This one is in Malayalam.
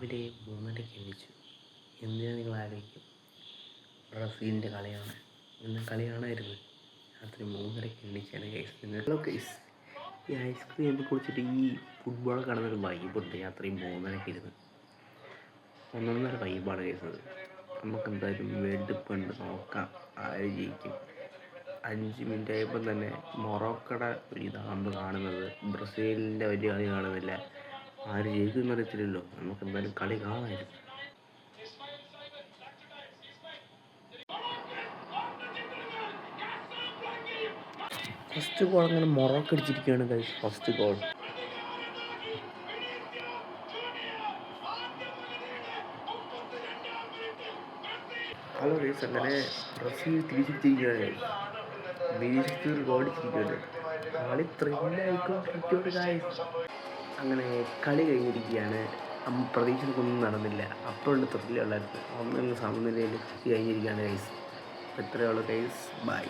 രാവിലെ 3:30 എണീച്ചു. എന്തിനാ നിങ്ങൾ ആലോചിക്കും? ബ്രസീലിൻ്റെ കളിയാണ്. ഇന്ന് കളി കാണായിരുന്നു. രാത്രി 3:30 എണീച്ചാണ് ഗൈസ്. നിങ്ങളോ ഗൈസ്, ഈ ഐസ്ക്രീം ഒക്കെ കുടിച്ചിട്ട് ഈ ഫുട്ബോളൊക്കെ കാണുന്നൊരു വൈബുണ്ട്. രാത്രി 3:30 ഇരുന്ന് ഒന്നൊന്നര വൈബാണ് ഗൈസ് അത്. നമുക്ക് എന്തായാലും വേൾഡ് കപ്പ് ഉണ്ട്, നോക്കാം ആര് ജയിക്കും. 5 മിനിറ്റ് ആയപ്പോൾ തന്നെ മൊറോക്കോയുടെ ഒരു ഇതാണ് കാണുന്നത്. ബ്രസീലിൻ്റെ വലിയ കളി കാണുന്നില്ല. ആര് ജയിക്കുമെന്ന് അറിയത്തില്ലല്ലോ. നമുക്ക് എന്തായാലും കളി കാണാമായിരുന്നു. ഫസ്റ്റ് ഗോൾ അങ്ങനെ മൊറോക്കോ അടിച്ചിരിക്കുകയാണ് guys. First goal hello guys, അങ്ങനെ ബ്രസീൽ തിരിച്ചെത്തിയിരിക്കുകയാണ്. വിനീഷ്യസ് ഗോൾ അടിച്ചിരിക്കുകയാണ്. കളി ത്രില്ലായിക്കൊണ്ടിരിക്കുകയാണ് ഗൈസ്. അങ്ങനെ കളി കഴിഞ്ഞിരിക്കുകയാണ്. പ്രതീക്ഷയ്ക്കൊന്നും നടന്നില്ല. അപ്പോഴുള്ള ത്രില്ലുള്ളായിരുന്നു. ഒന്നും സമനിലയിൽ കഴിഞ്ഞിരിക്കുകയാണ് ഗൈസ്. എത്രയുള്ളൂ ഗൈസ്. ബൈ.